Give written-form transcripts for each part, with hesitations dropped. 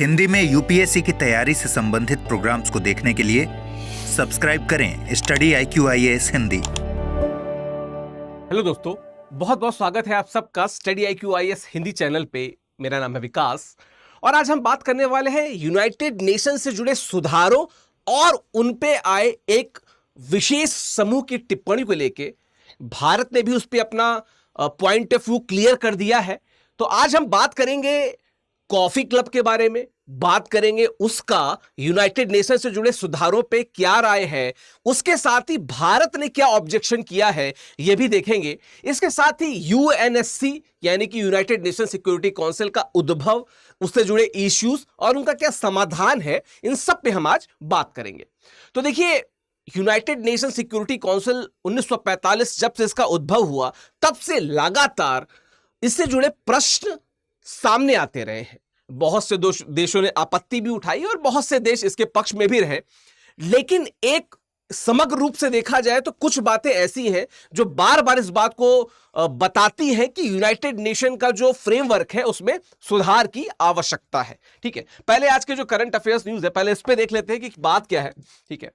हिंदी में यूपीएससी की तैयारी से संबंधित प्रोग्राम्स को देखने के लिए सब्सक्राइब करें study IQ IAS Hindi. Hello दोस्तों, बहुत बहुत स्वागत है आप सबका study IQ IAS Hindi channel पे। मेरा नाम है विकास और आज हम बात करने वाले हैं यूनाइटेड नेशन से जुड़े सुधारों और उन पे आए एक विशेष समूह की टिप्पणी को लेके। भारत ने भी उस पे अपना पॉइंट ऑफ व्यू क्लियर कर दिया है। तो आज हम बात करेंगे कॉफी क्लब के बारे में, बात करेंगे उसका यूनाइटेड नेशन से जुड़े सुधारों पे क्या राय है, उसके साथ ही भारत ने क्या ऑब्जेक्शन किया है यह भी देखेंगे। इसके साथ ही UNSC यानी कि यूनाइटेड नेशन सिक्योरिटी काउंसिल का उद्भव, उससे जुड़े इश्यूज और उनका क्या समाधान है, इन सब पे हम आज बात करेंगे। तो देखिए, यूनाइटेड नेशन सिक्योरिटी काउंसिल 1945 जब से इसका उद्भव हुआ तब से लगातार इससे जुड़े प्रश्न सामने आते रहे हैं। बहुत से देशों ने आपत्ति भी उठाई और बहुत से देश इसके पक्ष में भी रहे, लेकिन एक समग्र रूप से देखा जाए तो कुछ बातें ऐसी हैं जो बार बार इस बात को बताती हैं कि यूनाइटेड नेशन का जो फ्रेमवर्क है उसमें सुधार की आवश्यकता है। ठीक है, पहले आज के जो करंट अफेयर्स न्यूज है पहले इस पे देख लेते हैं कि बात क्या है। ठीक है,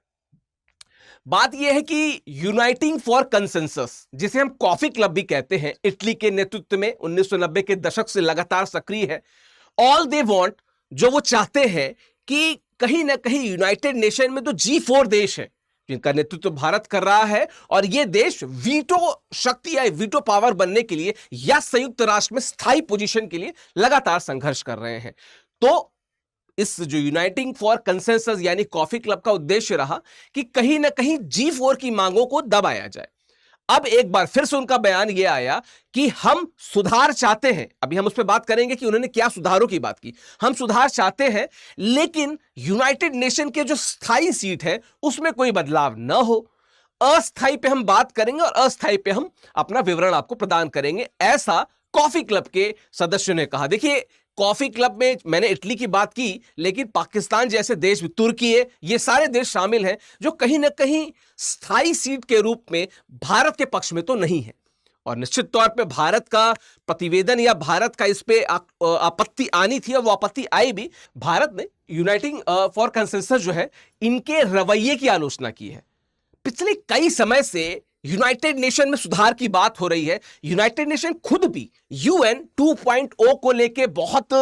बात यह है कि यूनाइटिंग फॉर कंसेंसस, जिसे हम कॉफी क्लब भी कहते हैं, इटली के नेतृत्व में 1990 के दशक से लगातार सक्रिय है। ऑल दे वांट, जो वो चाहते हैं कि कहीं ना कहीं यूनाइटेड नेशन में तो G4 देश है जिनका नेतृत्व भारत कर रहा है, और ये देश वीटो शक्ति या वीटो पावर बनने के लिए या संयुक्त राष्ट्र में स्थायी पोजीशन के लिए लगातार संघर्ष कर रहे हैं। तो इस जो यूनाइटिंग फॉर कंसेंसस यानी कॉफी क्लब का उद्देश्य रहा कि कहीं ना कहीं G4 की मांगों को दबाया जाए। अब एक बार फिर से उनका बयान यह आया कि हम सुधार चाहते हैं। अभी हम उस पर बात करेंगे कि उन्होंने क्या सुधारों की बात की। हम सुधार चाहते हैं, लेकिन यूनाइटेड नेशन के जो स्थायी सीट है उसमें कोई बदलाव न हो। अस्थायी पे हम बात करेंगे और अस्थायी पे हम अपना विवरण आपको प्रदान करेंगे, ऐसा कॉफी क्लब के सदस्यों ने कहा। देखिए, कॉफी क्लब में मैंने इटली की बात की, लेकिन पाकिस्तान जैसे देश, तुर्की है, ये सारे देश शामिल हैं जो कहीं ना कहीं स्थायी सीट के रूप में भारत के पक्ष में तो नहीं है। और निश्चित तौर पे भारत का प्रतिवेदन या भारत का इस पे आपत्ति आनी थी और वो आपत्ति आई भी। भारत ने यूनाइटिंग फॉर कंसेंसस जो है इनके रवैये की आलोचना की है। पिछले कई समय से यूनाइटेड नेशन में सुधार की बात हो रही है। यूनाइटेड नेशन खुद भी UN 2.0 को लेके बहुत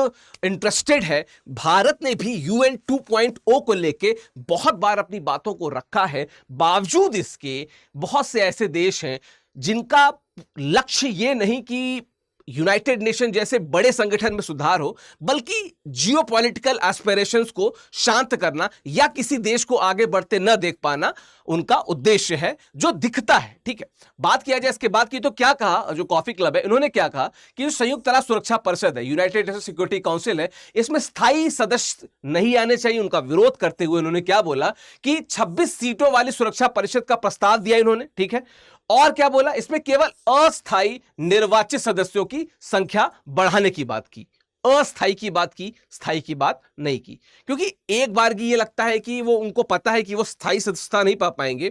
इंटरेस्टेड है। भारत ने भी UN 2.0 को लेके बहुत बार अपनी बातों को रखा है। बावजूद इसके बहुत से ऐसे देश हैं जिनका लक्ष्य ये नहीं कि यूनाइटेड नेशन जैसे बड़े संगठन में सुधार हो, बल्कि जियोपॉलिटिकल एस्पिरेशंस को शांत करना या किसी देश को आगे बढ़ते न देख पाना उनका उद्देश्य है, जो दिखता है। ठीक है, बात किया जाए इसके बाद की तो क्या कहा जो कॉफी क्लब है, इन्होंने क्या कहा कि जो संयुक्त राष्ट्र सुरक्षा परिषद है, यूनाइटेड नेशन सिक्योरिटी काउंसिल है, इसमें स्थायी सदस्य नहीं आने चाहिए। उनका विरोध करते हुए उन्होंने क्या बोला कि 26 सीटों वाली सुरक्षा परिषद का प्रस्ताव दिया इन्होंने। ठीक है, और क्या बोला, इसमें केवल अस्थायी निर्वाचित सदस्यों की संख्या बढ़ाने की बात की। अस्थायी की बात की, स्थायी की बात नहीं की, क्योंकि एक बार की ये लगता है कि वो उनको पता है कि वो स्थायी सदस्यता नहीं पा पाएंगे।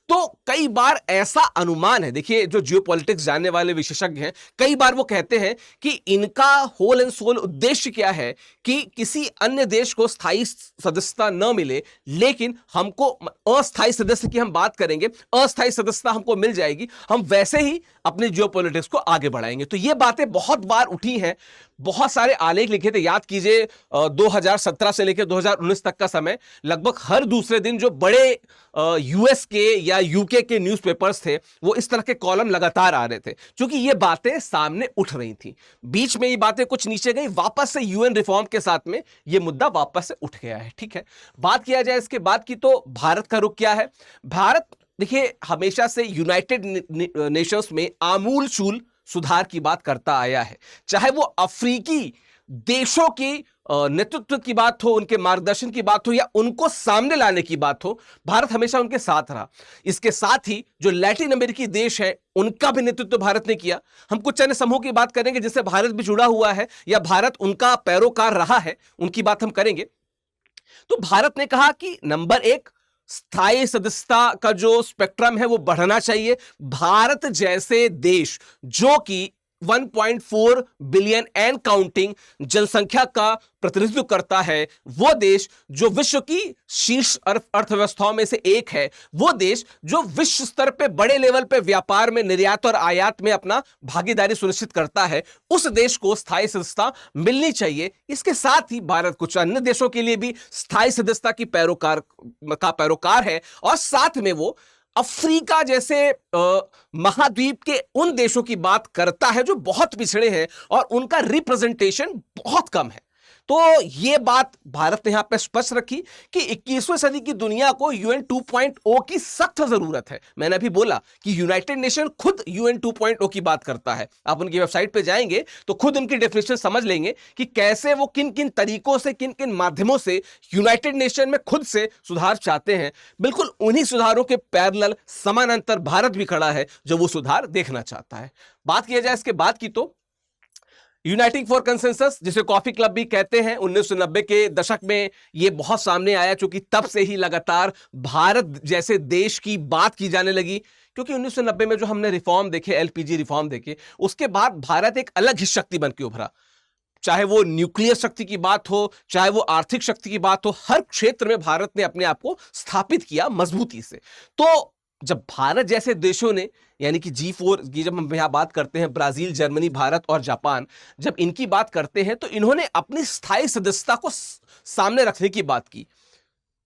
तो कई बार ऐसा अनुमान है, देखिए जो जियोपॉलिटिक्स जानने वाले विशेषज्ञ हैं, कई बार वो कहते हैं कि इनका होल एंड सोल उद्देश्य क्या है कि किसी अन्य देश को स्थायी सदस्यता न मिले, लेकिन हमको अस्थायी सदस्य की हम बात करेंगे, अस्थायी सदस्यता हमको मिल जाएगी, हम वैसे ही अपने जियोपॉलिटिक्स को आगे बढ़ाएंगे। तो ये बातें बहुत बार उठी हैं, बहुत सारे आलेख लिखे थे। याद कीजिए 2017 से लेकर 2019 तक का समय, लगभग हर दूसरे दिन जो बड़े US के या UK के न्यूज़पेपर्स थे वो इस तरह के कॉलम लगातार आ रहे थे, क्योंकि ये बातें सामने उठ रही थी। बीच में ये बातें कुछ नीचे गई, वापस से UN रिफॉर्म के साथ में ये मुद्दा वापस से उठ गया है। ठीक है, बात किया जाए इसके बाद की तो भारत का रुख क्या है। भारत देखिए हमेशा से यूनाइटेड नेशंस में आमूलचूल सुधार की बात करता आया है, चाहे वो अफ्रीकी देशों की नेतृत्व की बात हो, उनके मार्गदर्शन की बात हो, या उनको सामने लाने की बात हो, भारत हमेशा उनके साथ रहा। इसके साथ ही जो लैटिन अमेरिकी देश हैं उनका भी नेतृत्व भारत ने किया। हम कुछ अन्य समूह की बात करेंगे जिससे भारत भी जुड़ा हुआ है या भारत उनका पैरोकार रहा है, उनकी बात हम करेंगे। तो भारत ने कहा कि नंबर 1, स्थायी सदस्यता का जो स्पेक्ट्रम है वो बढ़ना चाहिए। भारत जैसे देश जो कि 1.4 बिलियन एंड काउंटिंग जनसंख्या का प्रतिनिधित्व करता है, वो देश जो विश्व की शीर्ष अर्थव्यवस्थाओं में से एक है, वो देश जो विश्व स्तर पे बड़े लेवल पे व्यापार में, निर्यात और आयात में अपना भागीदारी सुनिश्चित करता है, उस देश को स्थायी सदस्यता मिलनी चाहिए। इसके साथ ही भारत कुछ अन्य देशों के लिए भी स्थायी सदस्यता की पैरोकार है, और साथ में वो अफ्रीका जैसे महाद्वीप के उन देशों की बात करता है जो बहुत पिछड़े हैं और उनका रिप्रेजेंटेशन बहुत कम है। तो यह बात भारत ने यहां पे स्पष्ट रखी कि 21वीं सदी की दुनिया को यूएन 2.0 की सख्त जरूरत है। मैंने अभी बोला कि यूनाइटेड नेशन खुद यूएन 2.0 की बात करता है। आप उनकी वेबसाइट पे जाएंगे तो खुद उनकी डेफिनेशन समझ लेंगे कि कैसे वो किन किन तरीकों से, किन किन माध्यमों से यूनाइटेड नेशन में खुद से सुधार चाहते हैं। बिल्कुल उन्हीं सुधारों के पैरेलल समानांतर भारत भी खड़ा है जो वो सुधार देखना चाहता है। बात किया जाए इसके बाद की तो यूनाइटिंग फॉर कंसेंसस, जिसे कॉफी क्लब भी कहते हैं, 1990 के दशक में यह बहुत सामने आया, क्योंकि तब से ही लगातार भारत जैसे देश की बात की जाने लगी। क्योंकि 1990 में जो हमने रिफॉर्म देखे, एलपीजी रिफॉर्म देखे, उसके बाद भारत एक अलग ही शक्ति बन के उभरा। चाहे वो न्यूक्लियर शक्ति की बात हो, चाहे वो आर्थिक शक्ति की बात हो, हर क्षेत्र में भारत ने अपने आप को स्थापित किया मजबूती से। तो जब भारत जैसे देशों ने, यानी कि G4 की जब हम यहां बात करते हैं, ब्राजील, जर्मनी, भारत और जापान, जब इनकी बात करते हैं तो इन्होंने अपनी स्थायी सदस्यता को सामने रखने की बात की।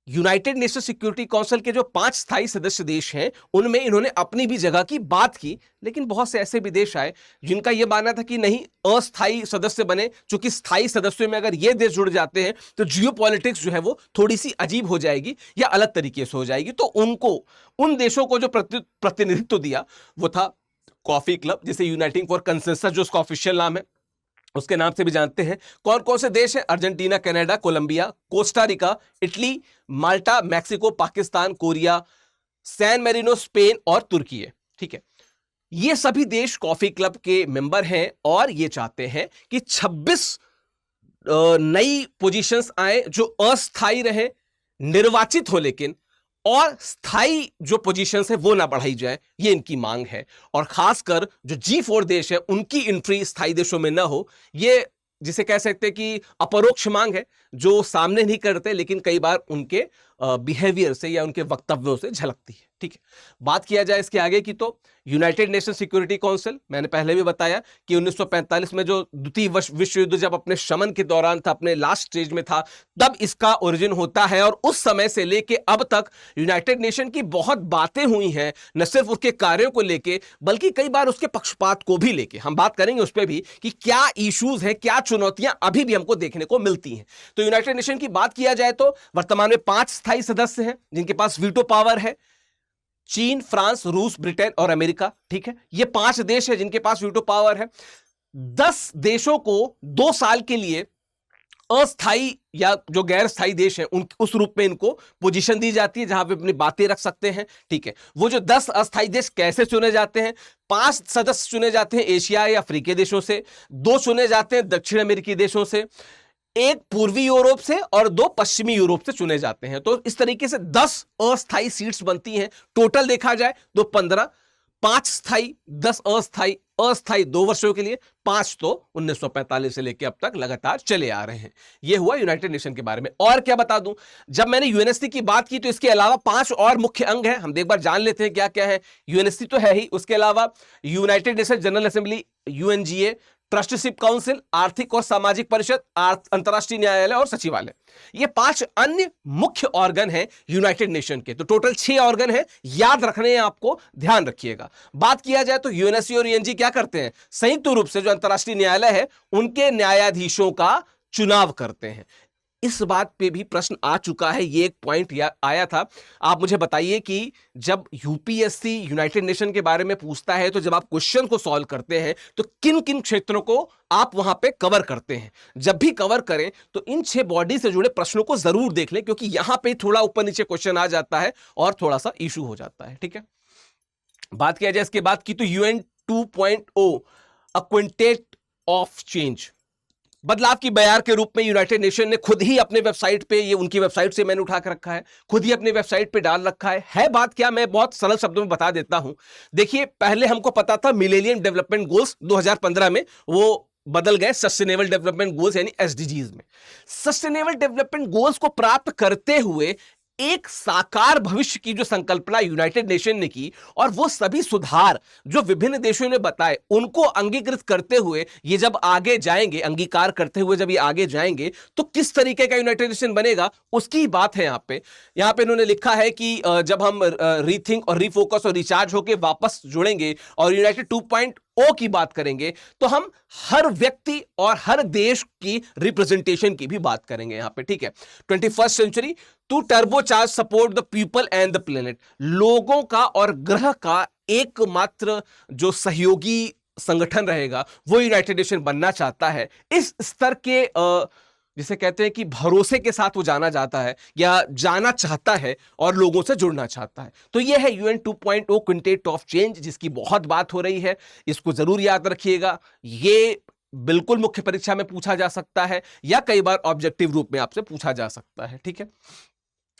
यूनाइटेड नेशन सिक्योरिटी काउंसिल के जो 5 स्थायी सदस्य देश हैं, उनमें इन्होंने अपनी भी जगह की बात की, लेकिन बहुत से ऐसे भी देश आए जिनका यह मानना था कि नहीं, अस्थायी सदस्य बने, क्योंकि स्थायी सदस्यों में अगर ये देश जुड़ जाते हैं तो जियोपॉलिटिक्स जो है वो थोड़ी सी अजीब हो जाएगी या अलग तरीके से हो जाएगी। तो उनको, उन देशों को जो प्रतिनिधित्व दिया वो था कॉफी क्लब, जिसे यूनाइटिंग फॉर कंसेंसस जो उसका ऑफिशियल नाम है, उसके नाम से भी जानते हैं। कौन कौन से देश हैं? Argentina, Canada, Colombia, Costa Rica, Italy, Malta, Mexico, Pakistan, Korea, San Marino, Spain और तुर्की है। ठीक है, ये सभी देश कॉफी क्लब के मेंबर हैं और ये चाहते हैं कि 26 नई पोजीशंस आए जो अस्थाई रहे, निर्वाचित हो, लेकिन और स्थायी जो पोजीशंस है वो ना बढ़ाई जाए, ये इनकी मांग है। और खासकर जो G4 देश है उनकी एंट्री स्थायी देशों में ना हो, ये जिसे कह सकते हैं कि अपरोक्ष मांग है, जो सामने नहीं करते लेकिन कई बार उनके बिहेवियर से या उनके वक्तव्यों से झलकती है। ठीक है, बात किया जाए इसके आगे की तो यूनाइटेड नेशन सिक्योरिटी काउंसिल, मैंने पहले भी बताया कि 1945 में जो द्वितीय विश्व युद्ध जब अपने शमन के दौरान था, अपने लास्ट स्टेज में था, तब इसका ओरिजिन होता है। और उस समय से लेके अब तक यूनाइटेड नेशन की बहुत बातें हुई हैं, न सिर्फ उसके कार्यों को लेके बल्कि कई बार उसके पक्षपात को भी लेके। हम बात करेंगे उस पर भी कि क्या इश्यूज है, क्या चुनौतियां अभी भी हमको देखने को मिलती हैं। तो यूनाइटेड नेशन की बात किया जाए तो वर्तमान में 5 स्थायी सदस्य हैं जिनके पास वीटो पावर है, चीन, फ्रांस, रूस, ब्रिटेन और अमेरिका। ठीक है, ये 5 देश है जिनके पास वीटो पावर है। 10 देशों को 2 साल के लिए अस्थाई या जो गैर स्थायी देश है उस रूप में इनको पोजीशन दी जाती है जहां पे अपनी बातें रख सकते हैं। ठीक है, वो जो 10 अस्थाई देश कैसे चुने जाते हैं? 5 सदस्य चुने जाते हैं एशिया या अफ्रीकी देशों से, 2 चुने जाते हैं दक्षिण अमेरिकी देशों से, 1 पूर्वी यूरोप से और 2 पश्चिमी यूरोप से चुने जाते हैं। तो इस तरीके से 10 अस्थाई सीट्स बनती हैं। टोटल देखा जाए तो 15, 5 स्थाई, 10 अस्थाई, अस्थाई 2 वर्षों के लिए, 5 तो 1945 से लेकर अब तक लगातार चले आ रहे हैं। यह हुआ यूनाइटेड नेशन के बारे में। और क्या बता दूं, जब मैंने यूएनएससी की बात की तो इसके अलावा 5 और मुख्य अंग हैं, हम एक बार जान लेते हैं क्या क्या है। यूएनएससी तो है ही, उसके अलावा United nation general assembly, UNGA, trusteeship council, आर्थिक और सामाजिक परिषद, अंतर्राष्ट्रीय न्यायालय और सचिवालय, ये 5 अन्य मुख्य ऑर्गन हैं यूनाइटेड नेशन के। तो टोटल 6 ऑर्गन हैं, याद रखने हैं आपको, ध्यान रखिएगा। बात किया जाए तो यूएनएससी और यूएनजी क्या करते हैं? संयुक्त रूप से जो अंतर्राष्ट्रीय न्यायालय है उनके न्यायाधीशों का चुनाव करते हैं। इस बात पे भी प्रश्न आ चुका है, ये एक पॉइंट आया था। आप मुझे बताइए कि जब यूपीएससी यूनाइटेड नेशन के बारे में पूछता है तो जब आप क्वेश्चन को सॉल्व करते हैं तो किन किन क्षेत्रों को आप वहां पे कवर करते हैं? जब भी कवर करें तो इन 6 बॉडी से जुड़े प्रश्नों को जरूर देख लें, क्योंकि यहां पे थोड़ा ऊपर नीचे क्वेश्चन आ जाता है और थोड़ा सा इशू हो जाता है। ठीक है, बात किया जाए इसके बाद की तो UN 2.0 a quintet of change, बदलाव की बयार के रूप में यूनाइटेड नेशन ने खुद ही अपने वेबसाइट पे, ये उनकी वेबसाइट से मैंने उठा कर रखा है, खुद ही अपने वेबसाइट पे डाल रखा है बात क्या, मैं बहुत सरल शब्दों में बता देता हूं। देखिए, पहले हमको पता था मिलेनियम डेवलपमेंट गोल्स 2015 में, वो बदल गए सस्टेनेबल डेवलपमेंट गोल्स यानी एसडीजीज में। सस्टेनेबल डेवलपमेंट गोल्स को प्राप्त करते हुए एक साकार भविष्य की जो संकल्पना यूनाइटेड नेशन ने की, और वो सभी सुधार जो विभिन्न देशों ने बताए उनको अंगीकृत करते हुए ये जब आगे जाएंगे, अंगीकार करते हुए जब ये आगे जाएंगे, तो किस तरीके का यूनाइटेड नेशन बनेगा उसकी बात है यहां पे इन्होंने लिखा है कि जब हम रीथिंक और रीफोकस और रिचार्ज होकर वापस जुड़ेंगे और यूनाइटेड 2.0 की बात करेंगे, तो हम हर व्यक्ति और हर देश की रिप्रेजेंटेशन की भी बात करेंगे यहां पे, ठीक है। 21st century to turbocharge support the people and the planet, लोगों का और ग्रह का एकमात्र जो सहयोगी संगठन रहेगा वो यूनाइटेड नेशन बनना चाहता है। इस स्तर के जिसे कहते हैं कि भरोसे के साथ वो जाना जाता है या जाना चाहता है और लोगों से जुड़ना चाहता है। तो ये है यूएन 2.0 क्विंटेट ऑफ चेंज, जिसकी बहुत बात हो रही है। इसको जरूर याद रखिएगा, ये बिल्कुल मुख्य परीक्षा में पूछा जा सकता है या कई बार ऑब्जेक्टिव रूप में आपसे पूछा जा सकता है, ठीक है।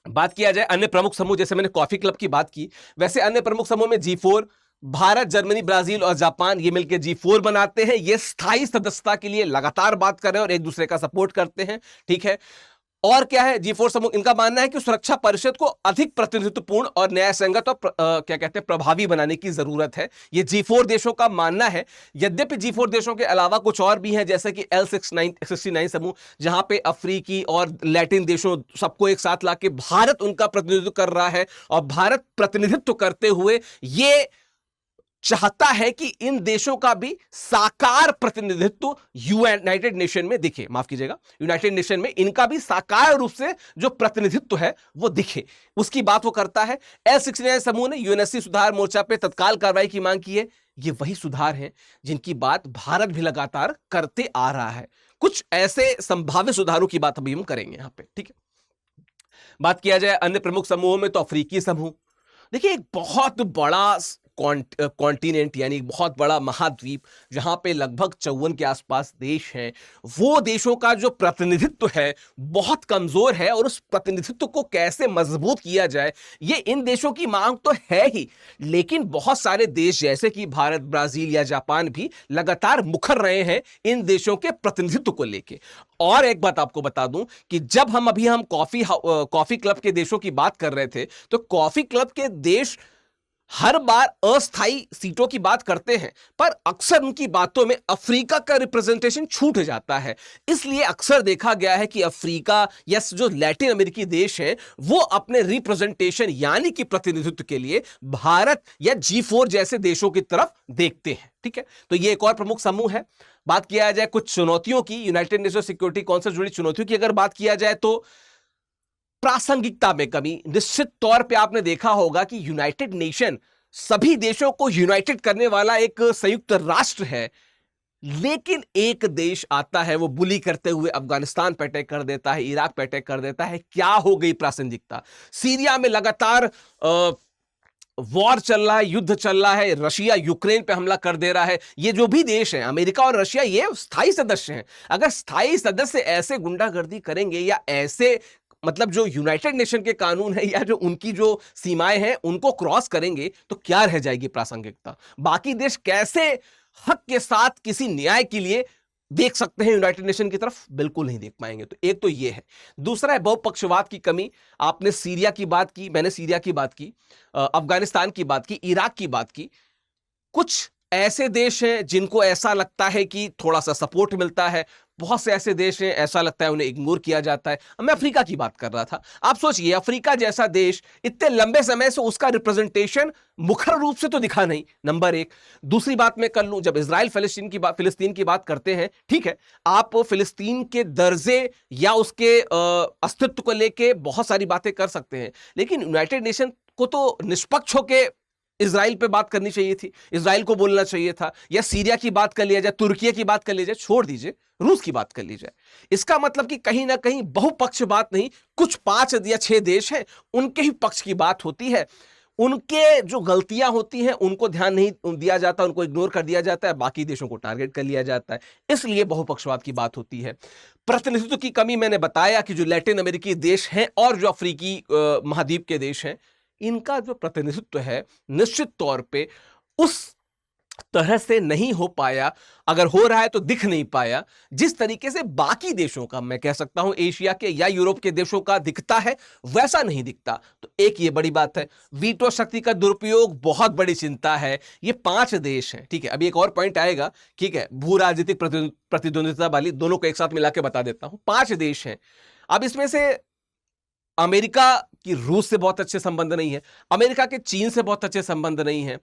बात किया जाए अन्य प्रमुख समूह, जैसे मैंने कॉफी क्लब की बात की, वैसे अन्य प्रमुख समूह में G4, भारत, जर्मनी, ब्राजील और जापान ये मिलकर G4 बनाते हैं। ये स्थायी सदस्यता के लिए लगातार बात कर रहे हैं और एक दूसरे का सपोर्ट करते हैं, ठीक है। और क्या है G4 समूह, इनका मानना है कि सुरक्षा परिषद को अधिक प्रतिनिधित्वपूर्ण और न्यायसंगत और क्या कहते हैं प्रभावी बनाने की जरूरत है, ये G4 देशों का मानना है। यद्यपि G4 देशों के अलावा कुछ और भी हैं, जैसे कि L69 समूह, जहां पे अफ्रीकी और लैटिन देशों सबको एक साथ लाके भारत उनका प्रतिनिधित्व कर रहा है, और भारत प्रतिनिधित्व करते हुए ये चाहता है कि इन देशों का भी साकार प्रतिनिधित्व यूनाइटेड नेशन में दिखे, माफ कीजिएगा, यूनाइटेड नेशन में इनका भी साकार रूप से जो प्रतिनिधित्व है वो दिखे, उसकी बात वो करता है। L69 समूह ने यूएनएससी सुधार मोर्चा पे तत्काल कार्रवाई की मांग की है। ये वही सुधार हैं जिनकी बात भारत भी लगातार करते आ रहा है। कुछ ऐसे संभावित सुधारों की बात अभी हम करेंगे यहां पे, ठीक है। बात किया जाए अन्य प्रमुख समूहों में, तो अफ्रीकी समूह, देखिए एक बहुत बड़ा कॉन्टिनेंट यानी बहुत बड़ा महाद्वीप, जहां पे लगभग 54 के आसपास देश हैं, वो देशों का जो प्रतिनिधित्व है बहुत कमजोर है, और उस प्रतिनिधित्व को कैसे मजबूत किया जाए ये इन देशों की मांग तो है ही, लेकिन बहुत सारे देश जैसे कि भारत, ब्राजील या जापान भी लगातार मुखर रहे हैं इन देशों के प्रतिनिधित्व को लेके। और एक बात आपको बता दूं कि जब हम कॉफी क्लब के देशों की बात कर रहे थे, तो कॉफी क्लब के देश हर बार अस्थायी सीटों की बात करते हैं, पर अक्सर उनकी बातों में अफ्रीका का रिप्रेजेंटेशन छूट जाता है। इसलिए अक्सर देखा गया है कि अफ्रीका या जो लैटिन अमेरिकी देश हैं वो अपने रिप्रेजेंटेशन यानी कि प्रतिनिधित्व के लिए भारत या G4 जैसे देशों की तरफ देखते हैं, ठीक है। तो ये एक और प्रमुख समूह है। बात किया जाए कुछ चुनौतियों की, यूनाइटेड नेशन सिक्योरिटी काउंसिल से जुड़ी चुनौतियों की अगर बात किया जाए, तो प्रासंगिकता में कमी। निश्चित तौर पे आपने देखा होगा कि यूनाइटेड नेशन सभी देशों को यूनाइटेड करने वाला एक संयुक्त राष्ट्र है, लेकिन एक देश आता है वो बुली करते हुए अफगानिस्तान पे अटैक कर देता है, इराक पे अटैक कर देता है। क्या हो गई प्रासंगिकता? सीरिया में लगातार वॉर चल रहा है, युद्ध चल रहा है, रशिया यूक्रेन पे हमला कर दे रहा है। ये जो भी देश हैं, अमेरिका और रशिया, ये स्थायी सदस्य हैं। अगर स्थायी सदस्य ऐसे गुंडागर्दी करेंगे या ऐसे मतलब जो यूनाइटेड नेशन के कानून है या जो उनकी जो सीमाएं हैं उनको क्रॉस करेंगे, तो क्या रह जाएगी प्रासंगिकता? बाकी देश कैसे हक के साथ किसी न्याय के लिए देख सकते हैं यूनाइटेड नेशन की तरफ? बिल्कुल नहीं देख पाएंगे। तो एक तो ये है। दूसरा है बहुपक्षवाद की कमी। आपने सीरिया की बात की, मैंने सीरिया की बात की, अफगानिस्तान की बात की, इराक की बात की। कुछ ऐसे देश हैं जिनको ऐसा लगता है कि थोड़ा सा सपोर्ट मिलता है, बहुत से ऐसे देश हैं ऐसा लगता है उन्हें इग्नोर किया जाता है। मैं अफ्रीका की बात कर रहा था। आप सोचिए, अफ्रीका जैसा देश इतने लंबे समय से उसका रिप्रेजेंटेशन मुखर रूप से तो दिखा नहीं, नंबर एक। दूसरी बात मैं कर लूं, जब इजराइल फिलिस्तीन की बात करते हैं, ठीक है, आप फिलिस्तीन के दर्जे या उसके अस्तित्व को लेके बहुत सारी बातें कर सकते हैं, लेकिन यूनाइटेड नेशन को तो निष्पक्ष होकर इजराइल पे बात करनी चाहिए थी, इजराइल को बोलना चाहिए था, या सीरिया की बात कर लिया जाए, तुर्की की बात कर ली जाए, छोड़ दीजिए रूस की बात कर ली जाए। इसका मतलब कि कहीं ना कहीं बहुपक्ष बात नहीं, कुछ 5 या 6 देश हैं उनके ही पक्ष की बात होती है। उनके जो गलतियां होती हैं उनको ध्यान नहीं दिया जाता, उनको इग्नोर कर दिया जाता है, बाकी देशों को टारगेट कर लिया जाता है। इसलिए बहुपक्षवाद की बात होती है। प्रतिनिधित्व की कमी, मैंने बताया कि जो लैटिन अमेरिकी देश हैं और जो अफ्रीकी महाद्वीप के देश हैं, इनका जो प्रतिनिधित्व है निश्चित तौर पे उस तरह से नहीं हो पाया, अगर हो रहा है तो दिख नहीं पाया जिस तरीके से बाकी देशों का, मैं कह सकता हूं एशिया के या यूरोप के देशों का दिखता है, वैसा नहीं दिखता। तो एक ये बड़ी बात है। वीटो शक्ति का दुरुपयोग बहुत बड़ी चिंता है। ये 5 देश हैं, ठीक है। अभी एक और पॉइंट आएगा, ठीक है, भू राजनीतिक प्रतिद्वंदिता वाली, दोनों को एक साथ मिला के बता देता हूं। 5 देश हैं। अब इसमें से अमेरिका की रूस से बहुत अच्छे संबंध नहीं है, अमेरिका के चीन से बहुत अच्छे संबंध नहीं है।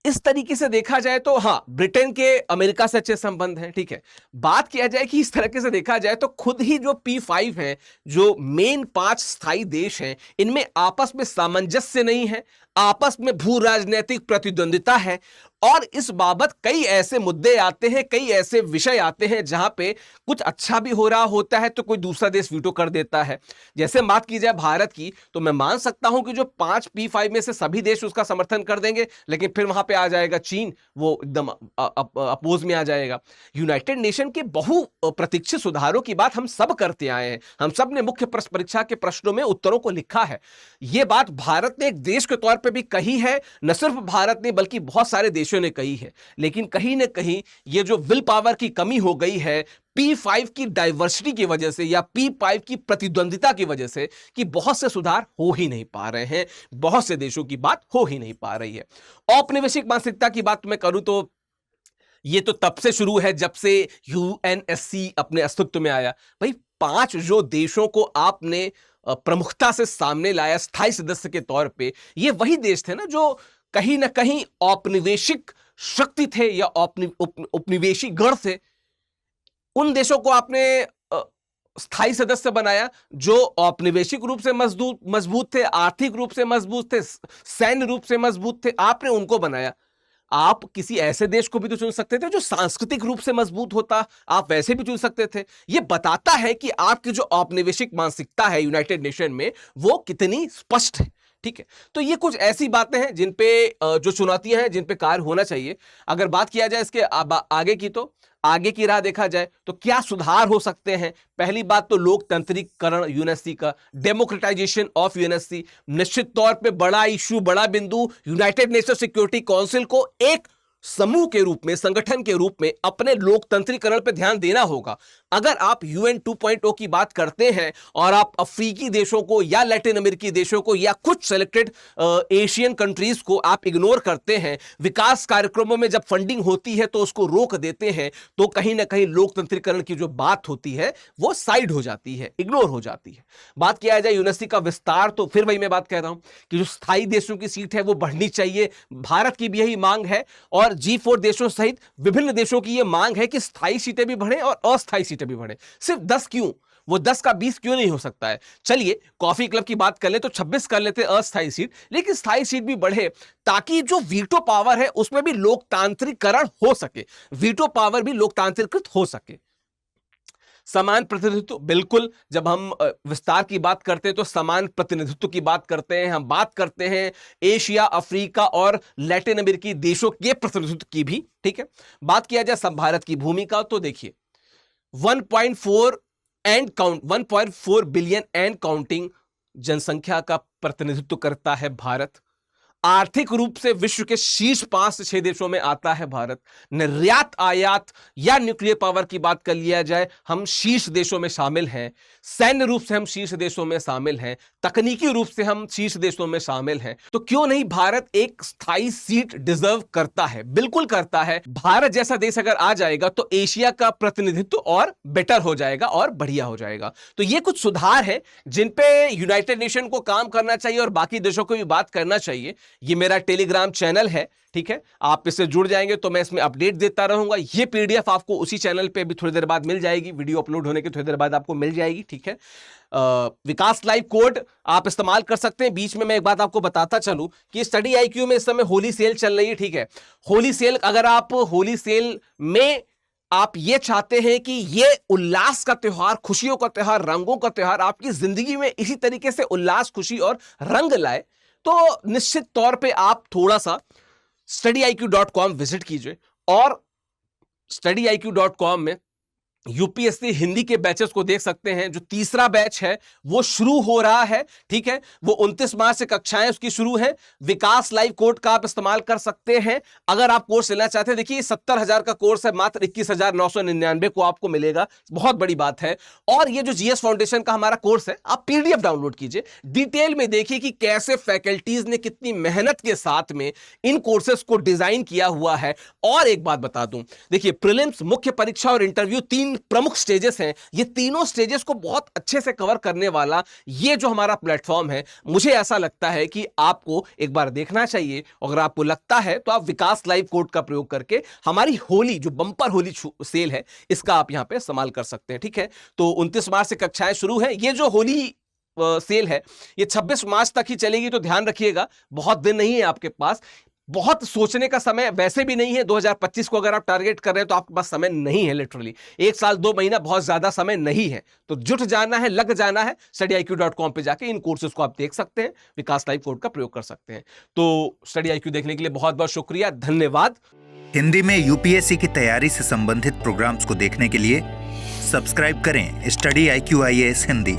इस तरीके से देखा जाए तो हां, ब्रिटेन के अमेरिका से अच्छे संबंध हैं, ठीक है। बात किया जाए कि इस तरीके से देखा जाए तो खुद ही जो P5 है, जो मेन 5 स्थायी देश हैं, इनमें आपस में सामंजस्य नहीं है, आपस में भू राजनीतिक प्रतिद्वंदिता है, और इस बाबत कई ऐसे मुद्दे आते हैं, कई ऐसे विषय आते हैं जहां पे कुछ अच्छा भी हो रहा होता है तो कोई दूसरा देश वीटो कर देता है। जैसे बात की जाए भारत की, तो मैं मान सकता हूं कि जो 5 P5 में से सभी देश उसका समर्थन कर देंगे, लेकिन फिर वहां पे आ जाएगा चीन, वो एकदम अपोज में आ जाएगा। यूनाइटेड नेशन के बहु प्रतीक्षित सुधारों की बात हम सब करते आए हैं, हम सब ने मुख्य प्रश्न परीक्षा के प्रश्नों में उत्तरों को लिखा है। यह बात भारत ने एक देश के तौर पे भी कही है, न सिर्फ भारत ने बल्कि बहुत सारे देशों ने कही है। लेकिन कहीं ना कहीं ये जो विल पावर की कमी हो गई है P5 की डाइवर्सिटी की वजह से या P5 की प्रतिद्वंदिता की वजह से, कि बहुत से सुधार हो ही नहीं पा रहे हैं, बहुत से देशों की बात हो ही नहीं पा रही है। औपनिवेशिक मानसिकता की बात मैं करूं तो ये तो तब से शुरू है जब से UNSC अपने अस्तित्व में आया। भाई 5 जो देशों को आपने प्रमुखता से सामने लाया स्थायी सदस्य के तौर पे, ये वही देश थे ना जो कहीं ना कहीं औपनिवेशिक शक्ति थे या उपनिवेशी गण थे। उन देशों को आपने स्थायी सदस्य बनाया जो औपनिवेशिक रूप से मजबूत थे, आर्थिक रूप से मजबूत थे, सैन्य रूप से मजबूत थे, आपने उनको बनाया। आप किसी ऐसे देश को भी तो चुन सकते थे जो सांस्कृतिक रूप से मजबूत होता, आप वैसे भी चुन सकते थे। यह बताता है कि आपकी जो औपनिवेशिक मानसिकता है यूनाइटेड नेशन में, वो कितनी स्पष्ट है, ठीक है। तो ये कुछ ऐसी बातें हैं जिन पे जो चुनौतियां हैं, जिन पे कार्य होना चाहिए। अगर बात किया जाए इसके आगे की, तो आगे की राह देखा जाए तो क्या सुधार हो सकते हैं। पहली बात तो लोकतांत्रिकरण यूएनएससी का, डेमोक्रेटाइजेशन ऑफ यूएनएससी, निश्चित तौर पे बड़ा इशू, बड़ा बिंदु। यूनाइटेड नेशन सिक्योरिटी काउंसिल को एक समूह के रूप में, संगठन के रूप में अपने लोकतंत्रीकरण पर ध्यान देना होगा। अगर आप UN 2.0 की बात करते हैं और आप अफ्रीकी देशों को या लैटिन अमेरिकी देशों को या कुछ सेलेक्टेड एशियन कंट्रीज को आप इग्नोर करते हैं, विकास कार्यक्रमों में जब फंडिंग होती है तो उसको रोक देते हैं, तो कहीं ना कहीं लोकतंत्रीकरण की जो बात होती है वो साइड हो जाती है, इग्नोर हो जाती है। बात किया जाए यूएनएससी का विस्तार, तो फिर वही मैं बात कह रहा हूं कि जो स्थायी देशों की सीट है वो बढ़नी चाहिए। भारत की भी यही मांग है और G4 देशों सहित विभिन्न देशों की यह मांग है कि स्थायी सीटें भी बढ़े और अस्थायी सीटें भी बढ़े। सिर्फ 10 क्यों, वो 10 का 20 क्यों नहीं हो सकता है। चलिए कॉफी क्लब की बात कर ले तो 26 कर लेते अस्थायी सीट, लेकिन स्थायी सीट भी बढ़े ताकि जो वीटो पावर है उसमें भी लोकतांत्रिकरण हो सके, वीटो पावर भी लोकतांत्रिकृत हो सके। समान प्रतिनिधित्व, बिल्कुल, जब हम विस्तार की बात करते हैं तो समान प्रतिनिधित्व की बात करते हैं। हम बात करते हैं एशिया, अफ्रीका और लैटिन अमेरिकी देशों के प्रतिनिधित्व की भी, ठीक है। बात किया जाए सब भारत की भूमिका, तो देखिए 1.4 बिलियन एंड काउंटिंग जनसंख्या का प्रतिनिधित्व करता है भारत। आर्थिक रूप से विश्व के शीर्ष 5 से 6 देशों में आता है भारत। निर्यात, आयात या न्यूक्लियर पावर की बात कर लिया जाए, हम शीर्ष देशों में शामिल हैं। सैन्य रूप से हम शीर्ष देशों में शामिल हैं, तकनीकी रूप से हम शीर्ष देशों में शामिल हैं। तो क्यों नहीं भारत एक स्थायी सीट डिजर्व करता है, बिल्कुल करता है। भारत जैसा देश अगर आ जाएगा तो एशिया का प्रतिनिधित्व और बेटर हो जाएगा और बढ़िया हो जाएगा। तो ये कुछ सुधार है जिन पे यूनाइटेड नेशन को काम करना चाहिए और बाकी देशों को भी बात करना चाहिए। ये मेरा टेलीग्राम चैनल है, ठीक है, आप इससे जुड़ जाएंगे तो मैं इसमें अपडेट देता रहूंगा। ये PDF आपको उसी चैनल पे भी थोड़ी देर बाद मिल जाएगी, वीडियो अपलोड होने के थोड़ी देर बाद आपको मिल जाएगी, ठीक है। विकास लाइव कोड आप इस्तेमाल कर सकते हैं। बीच में मैं एक बात आपको बताता चलूं कि स्टडी IQ में इस समय होली सेल चल रही है, ठीक है। होली सेल, अगर आप होली सेल में आप ये चाहते हैं कि ये उल्लास का त्योहार, खुशियों का त्योहार, रंगों का त्योहार आपकी जिंदगी में इसी तरीके से उल्लास, खुशी और रंग लाए, तो निश्चित तौर पे आप थोड़ा सा studiiq.com विजिट कीजिए और studiiq.com में यूपीएससी हिंदी के बैचेस को देख सकते हैं। जो तीसरा बैच है वो शुरू हो रहा है, ठीक है, वो 29 मार्च से कक्षाएं उसकी शुरू है। विकास लाइव कोड का आप इस्तेमाल कर सकते हैं अगर आप कोर्स लेना चाहते हैं। देखिए 70,000 का कोर्स है, मात्र 21,999 को आपको मिलेगा, बहुत बड़ी बात है। और ये जो जीएस फाउंडेशन का हमारा कोर्स है, आप पीडीएफ डाउनलोड कीजिए, डिटेल में देखिए कि कैसे फैकल्टीज ने कितनी मेहनत के साथ में इन कोर्सेस को डिजाइन किया हुआ है। और एक बात बता दूं, देखिए प्रीलिम्स, मुख्य परीक्षा और इंटरव्यू, 3 प्रमुख स्टेजेस हैं। ये तीनों स्टेजेस को बहुत अच्छे से कवर करने वाला ये जो हमारा प्लेटफॉर्म है, मुझे ऐसा लगता है कि आपको एक बार देखना चाहिए। अगर आपको लगता है तो आप विकास लाइव कोड का प्रयोग करके हमारी होली, जो बंपर होली सेल है, इसका आप यहां पे इस्तेमाल कर सकते हैं, ठीक है। तो 29 मार्च से कक्षाएं शुरू हैं। ये जो होली सेल है ये 26 मार्च तक ही चलेगी, तो ध्यान रखिएगा, बहुत दिन नहीं है आपके पास, बहुत सोचने का समय वैसे भी नहीं है। 2025 को अगर आप टारगेट कर रहे हैं तो आपके पास समय नहीं है, लिटरली 1 साल 2 महीना बहुत ज्यादा समय नहीं है। तो जुट जाना है, लग जाना है। studiiq.com पे जाके इन कोर्सेज को आप देख सकते हैं, विकास लाइव कोड का प्रयोग कर सकते हैं। तो StudyIQ देखने के लिए बहुत बहुत शुक्रिया, धन्यवाद। हिंदी में यूपीएससी की तैयारी से संबंधित प्रोग्राम्स को देखने के लिए सब्सक्राइब करें स्टडी IQ IAS हिंदी।